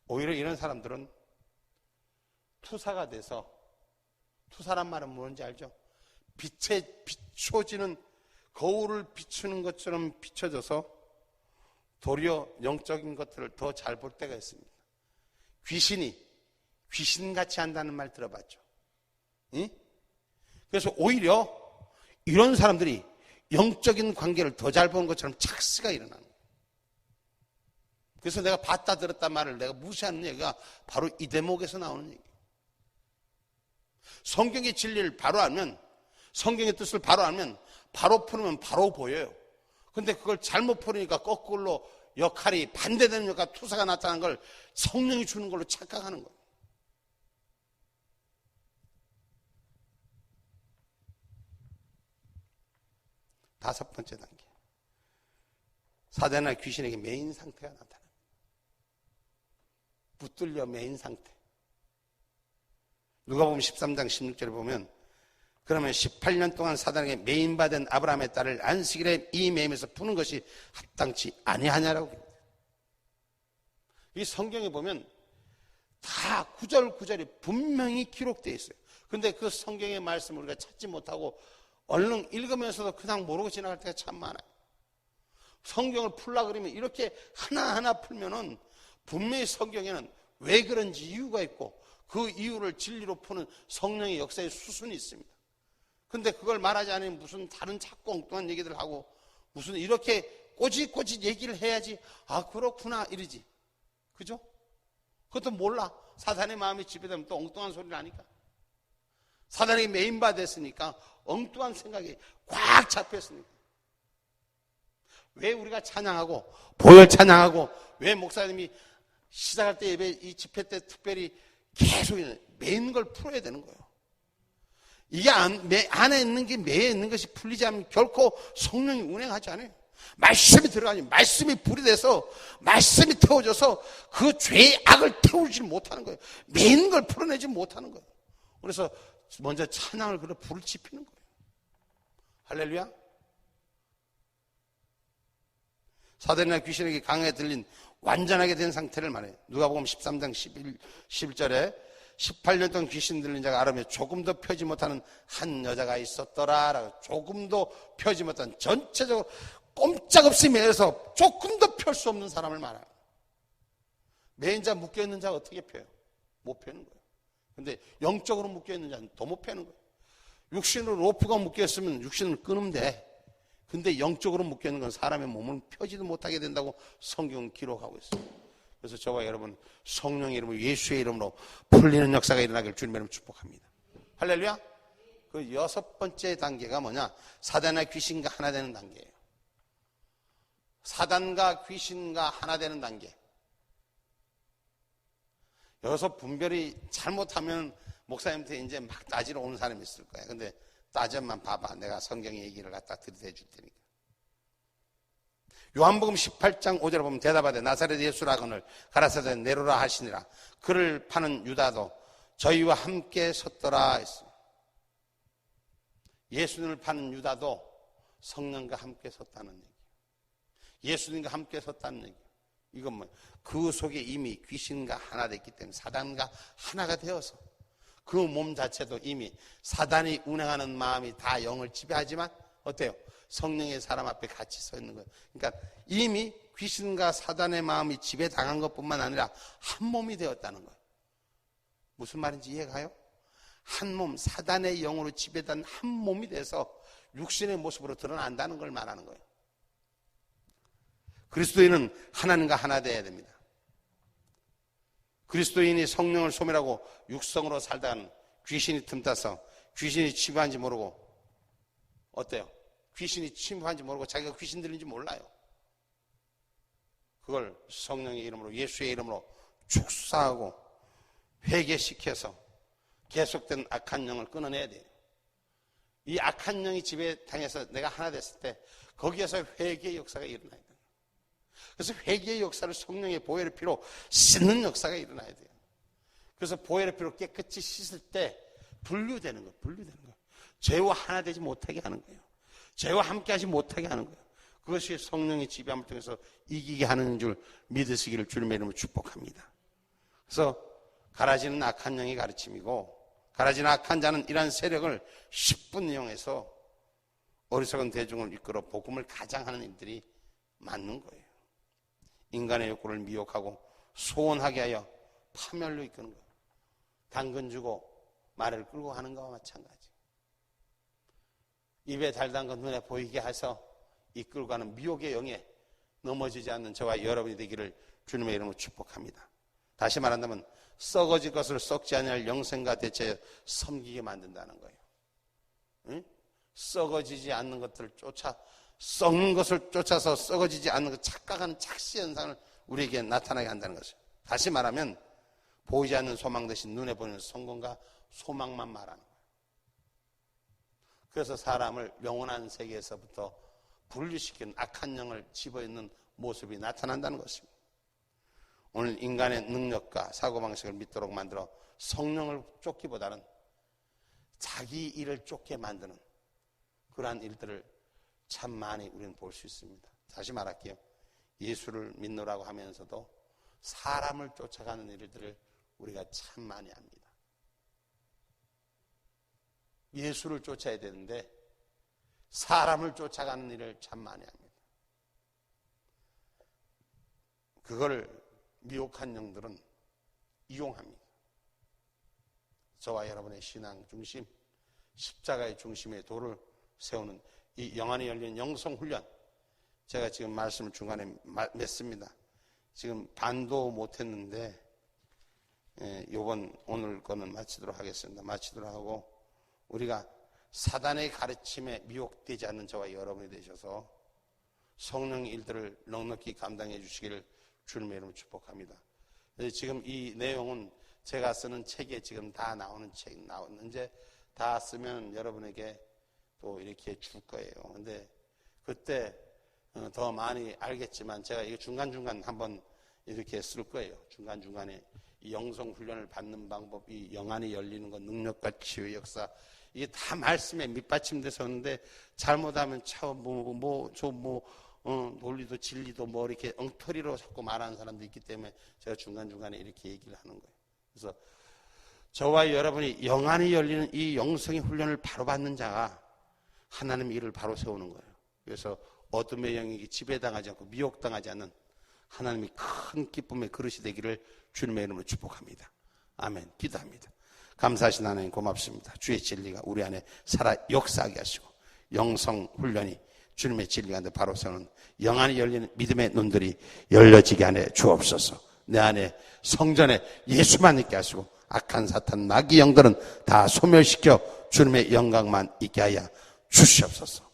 오히려 이런 사람들은 투사가 돼서, 투사란 말은 뭔지 알죠? 빛에 비춰지는, 거울을 비추는 것처럼 비춰져서 도리어 영적인 것들을 더 잘 볼 때가 있습니다. 귀신이 귀신같이 한다는 말 들어봤죠? 응? 그래서 오히려 이런 사람들이 영적인 관계를 더 잘 보는 것처럼 착시가 일어나는 거예요. 그래서 내가 봤다 들었단 말을 내가 무시하는 얘기가 바로 이 대목에서 나오는 얘기예요. 성경의 진리를 바로 알면, 성경의 뜻을 바로 알면, 바로 풀으면 바로 보여요. 근데 그걸 잘못 풀으니까 거꾸로 역할이 반대되는 역할, 투사가 나타나는 걸 성령이 주는 걸로 착각하는 거예요. 다섯 번째 단계. 사단이나 귀신에게 메인 상태가 나타납니다. 붙들려 메인 상태. 누가복음 13장 16절에 보면 그러면 18년 동안 사단에게 매인받은 아브라함의 딸을 안식일에 이 매임에서 푸는 것이 합당치 아니하냐라고 합니다. 이 성경에 보면 다 구절구절이 분명히 기록되어 있어요. 그런데 그 성경의 말씀을 우리가 찾지 못하고 얼른 읽으면서도 그냥 모르고 지나갈 때가 참 많아요. 성경을 풀라 그러면 이렇게 하나하나 풀면은 분명히 성경에는 왜 그런지 이유가 있고 그 이유를 진리로 푸는 성령의 역사의 수순이 있습니다. 근데 그걸 말하지 않으면 무슨 다른 자꾸 엉뚱한 얘기들 하고 무슨 이렇게 꼬짓꼬짓 얘기를 해야지 아 그렇구나 이러지. 그죠? 그것도 몰라. 사단의 마음이 지배되면 또 엉뚱한 소리를 하니까. 사단에게 메인받았으니까 엉뚱한 생각이 꽉 잡혔으니까. 왜 우리가 찬양하고 보혈 찬양하고 왜 목사님이 시작할 때 예배 이 집회 때 특별히 계속 매인 걸 풀어야 되는 거예요. 이게 안에 있는 게 매에 있는 것이 풀리지 않으면 결코 성령이 운행하지 않아요. 말씀이 들어가니 말씀이 불이 돼서 말씀이 태워져서 그 죄의 악을 태우지 못하는 거예요. 매인 걸 풀어내지 못하는 거예요. 그래서 먼저 찬양을 그래 불을 지피는 거예요. 할렐루야. 사단이나 귀신에게 강하게 들린 완전하게 된 상태를 말해요. 누가복음 13장 11절에 18년 동안 귀신 들린 자가 아람에 조금 더 펴지 못하는 한 여자가 있었더라. 조금도 펴지 못한, 전체적으로 꼼짝없이 매여서 조금도 펼 수 없는 사람을 말하는 거예요. 매인 자, 묶여있는 자가 어떻게 펴요? 못 펴는 거예요. 근데 영적으로 묶여있는 자는 더 못 펴는 거예요. 육신으로 로프가 묶여있으면 육신을 끊으면 돼. 근데 영적으로 묶여있는 건 사람의 몸을 펴지도 못하게 된다고 성경은 기록하고 있어요. 그래서 저와 여러분 성령의 이름으로 예수의 이름으로 풀리는 역사가 일어나길 주님의 이름으로 축복합니다. 할렐루야. 그 6번째 단계가 뭐냐? 사단과 귀신과 하나 되는 단계예요. 사단과 귀신과 하나 되는 단계. 여기서 분별이 잘못하면 목사님한테 이제 막 따지러 오는 사람이 있을 거야. 근데 따져만 봐봐. 내가 성경의 얘기를 갖다 들이대 줄 테니까. 요한복음 18장 5절에 보면 대답하되 나사렛 예수라거늘 가라사대 내로라 하시니라. 그를 파는 유다도 저희와 함께 섰더라 했습니다. 예수님을 파는 유다도 성령과 함께 섰다는 얘기예요. 예수님과 함께 섰다는 얘기예요. 이건 뭐 그 속에 이미 귀신과 하나 됐기 때문에 사단과 하나가 되어서 그 몸 자체도 이미 사단이 운행하는 마음이 다 영을 지배하지만 어때요? 성령의 사람 앞에 같이 서 있는 거예요. 그러니까 이미 귀신과 사단의 마음이 지배당한 것뿐만 아니라 한 몸이 되었다는 거예요. 무슨 말인지 이해가요? 한 몸, 사단의 영으로 지배된 한 몸이 돼서 육신의 모습으로 드러난다는 걸 말하는 거예요. 그리스도인은 하나님과 하나 되어야 됩니다. 그리스도인이 성령을 소멸하고 육성으로 살다가는 귀신이 틈타서 귀신이 침입한지 모르고 어때요? 귀신이 침입한지 모르고 자기가 귀신 들린지 몰라요. 그걸 성령의 이름으로 예수의 이름으로 축사하고 회개시켜서 계속된 악한 영을 끊어내야 돼요. 이 악한 영이 지배당해서 내가 하나 됐을 때 거기에서 회개의 역사가 일어나야 돼요. 그래서 회개의 역사를 성령의 보혈의 피로 씻는 역사가 일어나야 돼요. 그래서 보혈의 피로 깨끗이 씻을 때 분류되는 거예요. 분류되는 거예요. 죄와 하나 되지 못하게 하는 거예요. 죄와 함께하지 못하게 하는 거예요. 그것이 성령의 지배함을 통해서 이기게 하는 줄 믿으시기를 주님의 이름으로 축복합니다. 그래서 가라지는 악한 영의 가르침이고 가라지는 악한 자는 이러한 세력을 10분 이용해서 어리석은 대중을 이끌어 복음을 가장하는 일들이 많은 거예요. 인간의 욕구를 미혹하고 소원하게 하여 파멸로 이끄는 거예요. 당근 주고 말을 끌고 가는 것과 마찬가지. 입에 달단 것 눈에 보이게 해서 이끌고 가는 미혹의 영에 넘어지지 않는 저와 여러분이 되기를 주님의 이름으로 축복합니다. 다시 말한다면 썩어질 것을 썩지 아니할 영생과 대체 섬기게 만든다는 거예요. 응? 썩어지지 않는 것들을 썩는 것을 쫓아서 썩어지지 않는 것, 착각하는 착시 현상을 우리에게 나타나게 한다는 것이죠. 다시 말하면 보이지 않는 소망 대신 눈에 보이는 성공과 소망만 말하는 거예요. 그래서 사람을 영원한 세계에서부터 분리시키는 악한 영을 집어있는 모습이 나타난다는 것입니다. 오늘 인간의 능력과 사고방식을 믿도록 만들어 성령을 쫓기보다는 자기 일을 쫓게 만드는 그러한 일들을 참 많이 우리는 볼 수 있습니다. 다시 말할게요. 예수를 믿노라고 하면서도 사람을 쫓아가는 일들을 우리가 참 많이 합니다. 예수를 쫓아야 되는데 사람을 쫓아가는 일을 참 많이 합니다. 그걸 미혹한 영들은 이용합니다. 저와 여러분의 신앙 중심, 십자가의 중심에 도를 세우는 이 영안이 열린 영성훈련, 제가 지금 말씀을 중간에 맺습니다. 지금 반도 못했는데 오늘 거는 마치도록 하겠습니다. 마치도록 하고 우리가 사단의 가르침에 미혹되지 않는 저와 여러분이 되셔서 성령 일들을 넉넉히 감당해 주시기를 주님의 이름으로 축복합니다. 지금 이 내용은 제가 쓰는 책에 지금 다 나오는 책 나오는데 다 쓰면 여러분에게 또 이렇게 줄 거예요. 근데 그때 더 많이 알겠지만 제가 이거 중간중간 한번 이렇게 쓸 거예요. 중간중간에 이 영성 훈련을 받는 방법, 이 영안이 열리는 것, 능력과 치유의 역사, 이게 다 말씀에 밑받침돼서 오는데 잘못하면 논리도 진리도 뭐 이렇게 엉터리로 자꾸 말하는 사람도 있기 때문에 제가 중간중간에 이렇게 얘기를 하는 거예요. 그래서 저와 여러분이 영안이 열리는 이 영성의 훈련을 바로 받는 자가 하나님의 일을 바로 세우는 거예요. 그래서 어둠의 영역이 지배당하지 않고 미혹당하지 않는 하나님이 큰 기쁨의 그릇이 되기를 주님의 이름으로 축복합니다. 아멘. 기도합니다. 감사하신 하나님 고맙습니다. 주의 진리가 우리 안에 살아 역사하게 하시고 영성 훈련이 주님의 진리가 바로 세우는 영안이 열리는 믿음의 눈들이 열려지게 하여 주옵소서. 내 안에 성전에 예수만 있게 하시고 악한 사탄 마귀 영들은 다 소멸시켜 주님의 영광만 있게 하여 주시옵소서.